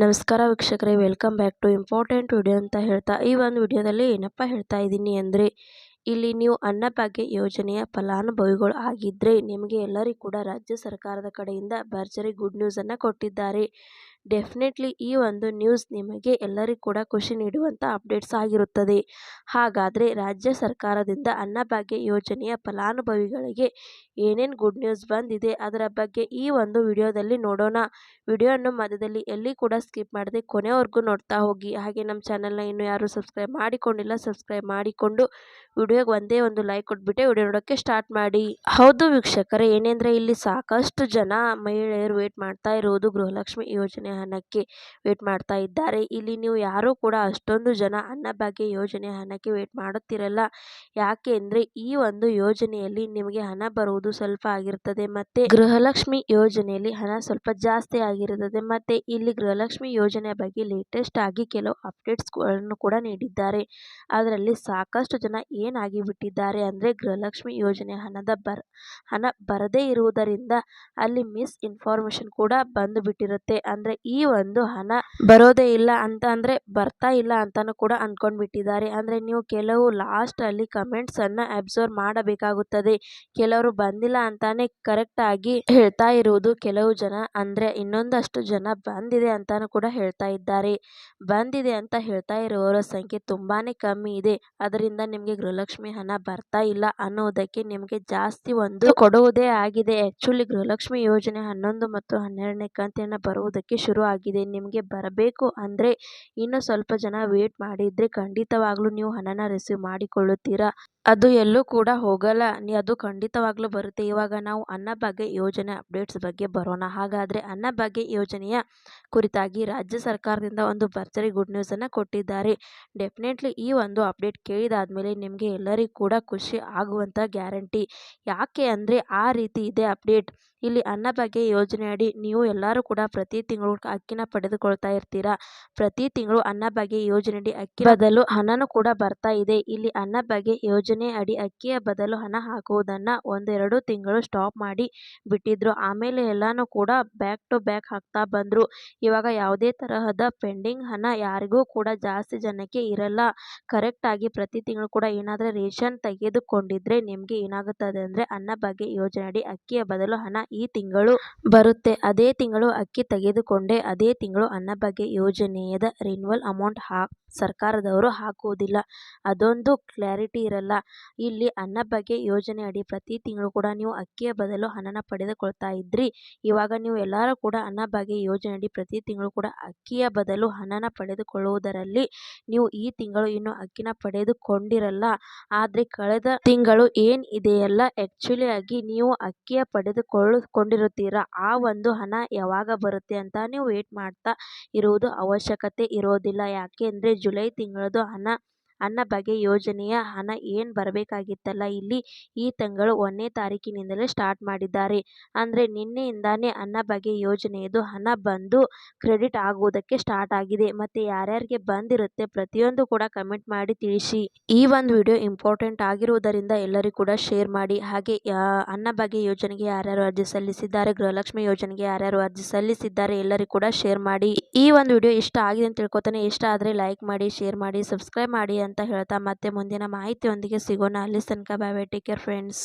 ನಮಸ್ಕಾರ ವೀಕ್ಷಕರೇ, welcome back to important video ಅಂತ ಹೇಳ್ತಾ ಈ ಒಂದು ವಿಡಿಯೋದಲ್ಲಿ ಏನಪ್ಪ ಹೇಳ್ತಾ ಇದ್ದೀನಿ ಅಂದರೆ, ಇಲ್ಲಿ ನೀವು ಅನ್ನಭಾಗ್ಯ ಯೋಜನೆಯ ಫಲಾನುಭವಿಗಳು ಆಗಿದ್ದರೆ ನಿಮಗೆ ಎಲ್ಲರಿಗೂ ಕೂಡ ರಾಜ್ಯ ಸರ್ಕಾರದ ಕಡೆಯಿಂದ ಭರ್ಜರಿ ಗುಡ್ ನ್ಯೂಸನ್ನು ಕೊಟ್ಟಿದ್ದಾರೆ. ಡೆಫಿನೆಟ್ಲಿ ಈ ಒಂದು ನ್ಯೂಸ್ ನಿಮಗೆ ಎಲ್ಲರಿಗೂ ಕೂಡ ಖುಷಿ ನೀಡುವಂಥ ಅಪ್ಡೇಟ್ಸ್ ಆಗಿರುತ್ತದೆ. ಹಾಗಾದರೆ ರಾಜ್ಯ ಸರ್ಕಾರದಿಂದ ಅನ್ನಭಾಗ್ಯ ಯೋಜನೆಯ ಫಲಾನುಭವಿಗಳಿಗೆ ಏನೇನು ಗುಡ್ ನ್ಯೂಸ್ ಬಂದಿದೆ ಅದರ ಬಗ್ಗೆ ಈ ಒಂದು ವಿಡಿಯೋದಲ್ಲಿ ನೋಡೋಣ. ವಿಡಿಯೋವನ್ನು ಮಧ್ಯದಲ್ಲಿ ಎಲ್ಲಿ ಕೂಡ ಸ್ಕಿಪ್ ಮಾಡದೆ ಕೊನೆವರೆಗೂ ನೋಡ್ತಾ ಹೋಗಿ. ಹಾಗೆ ನಮ್ಮ ಚಾನಲ್ನ ಇನ್ನೂ ಯಾರು ಸಬ್ಸ್ಕ್ರೈಬ್ ಮಾಡಿಕೊಂಡಿಲ್ಲ, ಸಬ್ಸ್ಕ್ರೈಬ್ ಮಾಡಿಕೊಂಡು ವಿಡಿಯೋಗೆ ಒಂದೇ ಒಂದು ಲೈಕ್ ಕೊಟ್ಬಿಟ್ಟೆ ವಿಡಿಯೋ ನೋಡೋಕ್ಕೆ ಸ್ಟಾರ್ಟ್ ಮಾಡಿ. ಹೌದು ವೀಕ್ಷಕರೇ, ಏನೆಂದರೆ ಇಲ್ಲಿ ಸಾಕಷ್ಟು ಜನ ಮಹಿಳೆಯರು ವೇಟ್ ಮಾಡ್ತಾ ಇರುವುದು ಗೃಹಲಕ್ಷ್ಮಿ ಯೋಜನೆ ಹಣಕ್ಕೆ ವೇಟ್ ಮಾಡ್ತಾ ಇದ್ದಾರೆ. ಇಲ್ಲಿ ನೀವು ಯಾರೂ ಕೂಡ ಅಷ್ಟೊಂದು ಜನ ಅನ್ನಭಾಗ್ಯ ಯೋಜನೆ ಹಣಕ್ಕೆ ವೇಟ್ ಮಾಡುತ್ತಿರಲ್ಲ. ಯಾಕೆ ಅಂದರೆ ಈ ಒಂದು ಯೋಜನೆಯಲ್ಲಿ ನಿಮಗೆ ಹಣ ಬರುವುದು ಸ್ವಲ್ಪ ಆಗಿರ್ತದೆ, ಮತ್ತೆ ಗೃಹಲಕ್ಷ್ಮಿ ಯೋಜನೆಯಲ್ಲಿ ಹಣ ಸ್ವಲ್ಪ ಜಾಸ್ತಿ ಆಗಿರುತ್ತದೆ. ಮತ್ತೆ ಇಲ್ಲಿ ಗೃಹಲಕ್ಷ್ಮಿ ಯೋಜನೆಯ ಬಗ್ಗೆ ಲೇಟೆಸ್ಟ್ ಆಗಿ ಕೆಲವು ಅಪ್ಡೇಟ್ಸ್ಗಳನ್ನು ಕೂಡ ನೀಡಿದ್ದಾರೆ. ಅದರಲ್ಲಿ ಸಾಕಷ್ಟು ಜನ ಏನಾಗಿ ಬಿಟ್ಟಿದ್ದಾರೆ ಅಂದರೆ ಗೃಹಲಕ್ಷ್ಮಿ ಯೋಜನೆ ಹಣ ಬರದೇ ಇರುವುದರಿಂದ ಅಲ್ಲಿ ಮಿಸ್ ಇನ್ಫಾರ್ಮೇಶನ್ ಕೂಡ ಬಂದು ಬಿಟ್ಟಿರುತ್ತೆ. ಅಂದರೆ ಈ ಒಂದು ಹಣ ಬರೋದೇ ಇಲ್ಲ ಅಂತ ಅಂದರೆ ಬರ್ತಾ ಇಲ್ಲ ಅಂತಾನು ಕೂಡ ಅಂದ್ಕೊಂಡ್ಬಿಟ್ಟಿದ್ದಾರೆ. ಅಂದರೆ ನೀವು ಕೆಲವು ಲಾಸ್ಟ್ ಅಲ್ಲಿ ಕಮೆಂಟ್ಸ್ ಅನ್ನ ಅಬ್ಸರ್ವ್ ಮಾಡಬೇಕಾಗುತ್ತದೆ. ಕೆಲವರು ಬಂದಿಲ್ಲ ಅಂತಾನೆ ಕರೆಕ್ಟ್ ಆಗಿ ಹೇಳ್ತಾ ಇರುವುದು ಕೆಲವು ಜನ, ಅಂದ್ರೆ ಇನ್ನೊಂದಷ್ಟು ಜನ ಬಂದಿದೆ ಅಂತಾನು ಕೂಡ ಹೇಳ್ತಾ ಇದ್ದಾರೆ. ಬಂದಿದೆ ಅಂತ ಹೇಳ್ತಾ ಇರುವವರ ಸಂಖ್ಯೆ ತುಂಬಾನೇ ಕಮ್ಮಿ ಇದೆ. ಅದರಿಂದ ನಿಮಗೆ ಗೃಹಲಕ್ಷ್ಮಿ ಹಣ ಬರ್ತಾ ಇಲ್ಲ ಅನ್ನೋದಕ್ಕೆ ನಿಮಗೆ ಜಾಸ್ತಿ ಒಂದು ಕೊಡುವುದೇ ಆಗಿದೆ. ಆಕ್ಚುಲಿ ಗೃಹಲಕ್ಷ್ಮಿ ಯೋಜನೆ 11 ಮತ್ತು 12ನೇ ಕಂತಿನ ಬರುವುದಕ್ಕೆ ಶುರು ಆಗಿದೆ. ನಿಮಗೆ ಬರಬೇಕು ಅಂದ್ರೆ ಇನ್ನು ಸ್ವಲ್ಪ ಜನ ವೇಟ್ ಮಾಡಿದ್ರೆ ಖಂಡಿತವಾಗ್ಲೂ ನೀವು ಹಣನ ರಿಸೀವ್ ಮಾಡಿಕೊಳ್ಳುತ್ತೀರಾ. ಅದು ಎಲ್ಲೂ ಕೂಡ ಹೋಗಲ್ಲ, ಅದು ಖಂಡಿತವಾಗ್ಲೂ ಬರುತ್ತೆ. ಇವಾಗ ನಾವು ಅನ್ನಭಾಗ್ಯ ಯೋಜನೆ ಅಪ್ಡೇಟ್ಸ್ ಬಗ್ಗೆ ಬರೋಣ. ಹಾಗಾದ್ರೆ ಅನ್ನಭಾಗ್ಯ ಯೋಜನೆಯ ಕುರಿತಾಗಿ ರಾಜ್ಯ ಸರ್ಕಾರದಿಂದ ಒಂದು ಭರ್ಜರಿ ಗುಡ್ ನ್ಯೂಸ್ ಅನ್ನ ಕೊಟ್ಟಿದ್ದಾರೆ. ಡೆಫಿನೆಟ್ಲಿ ಈ ಒಂದು ಅಪ್ಡೇಟ್ ಕೇಳಿದಾದ್ಮೇಲೆ ನಿಮಗೆ ಎಲ್ಲರಿಗೂ ಕೂಡ ಖುಷಿ ಆಗುವಂತ ಗ್ಯಾರಂಟಿ. ಯಾಕೆ ಅಂದ್ರೆ ಆ ರೀತಿ ಇದೆ ಅಪ್ಡೇಟ್. ಇಲ್ಲಿ ಅನ್ನಭಾಗ್ಯ ಯೋಜನೆ ಅಡಿ ನೀವು ಎಲ್ಲರೂ ಕೂಡ ಪ್ರತಿ ತಿಂಗಳು ಅಕ್ಕಿನ ಪಡೆದುಕೊಳ್ತಾ ಇರ್ತೀರಾ. ಪ್ರತಿ ತಿಂಗಳು ಅನ್ನಭಾಗ್ಯ ಯೋಜನೆ ಅಡಿ ಅಕ್ಕಿ ಬದಲು ಹಣನೂ ಕೂಡ ಬರ್ತಾ ಇದೆ. ಇಲ್ಲಿ ಅನ್ನಭಾಗ್ಯ ಯೋಜನೆ ಅಡಿ ಅಕ್ಕಿಯ ಬದಲು ಹಣ ಹಾಕುವುದನ್ನ 1-2 ತಿಂಗಳು ಸ್ಟಾಪ್ ಮಾಡಿ ಬಿಟ್ಟಿದ್ರು. ಆಮೇಲೆ ಎಲ್ಲಾನು ಕೂಡ ಬ್ಯಾಕ್ ಟು ಬ್ಯಾಕ್ ಹಾಕ್ತಾ ಬಂದ್ರು. ಇವಾಗ ಯಾವುದೇ ತರಹದ ಪೆಂಡಿಂಗ್ ಹಣ ಯಾರಿಗೂ ಕೂಡ ಜಾಸ್ತಿ ಜನಕ್ಕೆ ಇರಲ್ಲ. ಕರೆಕ್ಟ್ ಆಗಿ ಪ್ರತಿ ತಿಂಗಳು ಕೂಡ ಏನಾದ್ರೆ ರೇಷನ್ ತೆಗೆದುಕೊಂಡಿದ್ರೆ ನಿಮ್ಗೆ ಏನಾಗುತ್ತದೆ ಅಂದ್ರೆ ಅನ್ನಭಾಗ್ಯ ಯೋಜನೆ ಅಡಿ ಅಕ್ಕಿಯ ಬದಲು ಹಣ ಈ ತಿಂಗಳು ಬರುತ್ತೆ. ಅದೇ ತಿಂಗಳು ಅಕ್ಕಿ ತೆಗೆದುಕೊಂಡೆ ಅದೇ ತಿಂಗಳು ಅನ್ನಭಾಗ್ಯ ಯೋಜನೆಯದ ರಿನ್ಯೂವಲ್ ಅಮೌಂಟ್ ಸರ್ಕಾರದವರು ಹಾಕುವುದಿಲ್ಲ. ಅದೊಂದು ಕ್ಲಾರಿಟಿ ಇರಲ್ಲ. ಇಲ್ಲಿ ಅನ್ನಭಾಗ್ಯ ಯೋಜನೆ ಅಡಿ ಪ್ರತಿ ತಿಂಗಳು ಕೂಡ ನೀವು ಅಕ್ಕಿಯ ಬದಲು ಹಣನ ಪಡೆದುಕೊಳ್ತಾ ಇದ್ರಿ. ಇವಾಗ ನೀವು ಎಲ್ಲರೂ ಕೂಡ ಅನ್ನಭಾಗ್ಯ ಯೋಜನೆ ಅಡಿ ಪ್ರತಿ ತಿಂಗಳು ಕೂಡ ಅಕ್ಕಿಯ ಬದಲು ಹಣನ ಪಡೆದುಕೊಳ್ಳುವುದರಲ್ಲಿ ನೀವು ಈ ತಿಂಗಳು ಇನ್ನು ಅಕ್ಕಿನ ಪಡೆದುಕೊಂಡಿರಲ್ಲ. ಆದ್ರೆ ಕಳೆದ ತಿಂಗಳು ಏನ್ ಇದೆಯಲ್ಲ, ಆಕ್ಚುಲಿ ಆಗಿ ನೀವು ಅಕ್ಕಿಯ ಪಡೆದುಕೊಂಡಿರುತ್ತೀರಾ. ಆ ಒಂದು ಹಣ ಯಾವಾಗ ಬರುತ್ತೆ ಅಂತ ನೀವು ವೇಟ್ ಮಾಡ್ತಾ ಇರುವುದು ಅವಶ್ಯಕತೆ ಇರೋದಿಲ್ಲ. ಯಾಕೆ ಅಂದ್ರೆ ಜುಲೈ ತಿಂಗಳದು ಅನ್ನಭಾಗ್ಯ ಯೋಜನೆಯ ಹಣ ಏನ್ ಬರಬೇಕಾಗಿತ್ತಲ್ಲ, ಇಲ್ಲಿ ಈ ತಿಂಗಳು 1ನೇ ತಾರೀಕಿನಿಂದಲೇ ಸ್ಟಾರ್ಟ್ ಮಾಡಿದ್ದಾರೆ. ಅಂದ್ರೆ ನಿನ್ನೆಯಿಂದಾನೇ ಅನ್ನಭಾಗ್ಯ ಯೋಜನೆಯದು ಹಣ ಬಂದು ಕ್ರೆಡಿಟ್ ಆಗುವುದಕ್ಕೆ ಸ್ಟಾರ್ಟ್ ಆಗಿದೆ. ಮತ್ತೆ ಯಾರ್ಯಾರಿಗೆ ಬಂದಿರುತ್ತೆ ಪ್ರತಿಯೊಂದು ಕೂಡ ಕಮೆಂಟ್ ಮಾಡಿ ತಿಳಿಸಿ. ಈ ಒಂದು ವಿಡಿಯೋ ಇಂಪಾರ್ಟೆಂಟ್ ಆಗಿರುವುದರಿಂದ ಎಲ್ಲರಿಗೂ ಕೂಡ ಶೇರ್ ಮಾಡಿ. ಹಾಗೆ ಅನ್ನಭಾಗ್ಯ ಯೋಜನೆಗೆ ಯಾರ್ಯಾರು ಅರ್ಜಿ ಸಲ್ಲಿಸಿದ್ದಾರೆ, ಗೃಹಲಕ್ಷ್ಮಿ ಯೋಜನೆಗೆ ಯಾರ್ಯಾರು ಅರ್ಜಿ ಸಲ್ಲಿಸಿದ್ದಾರೆ ಎಲ್ಲರಿಗೂ ಕೂಡ ಶೇರ್ ಮಾಡಿ. ಈ ಒಂದು ವಿಡಿಯೋ ಇಷ್ಟ ಆಗಿದೆ ಅಂತ ತಿಳ್ಕೊತಾನೆ. ಇಷ್ಟ ಆದ್ರೆ ಲೈಕ್ ಮಾಡಿ, ಶೇರ್ ಮಾಡಿ, ಸಬ್ಸ್ಕ್ರೈಬ್ ಮಾಡಿ ಅಂತ ಹೇಳ್ತಾ ಮತ್ತೆ ಮುಂದಿನ ಮಾಹಿತಿಯೊಂದಿಗೆ ಸಿಗೋಣ. ಅಲ್ಲಿ ತನಕ bye bye, take care friends.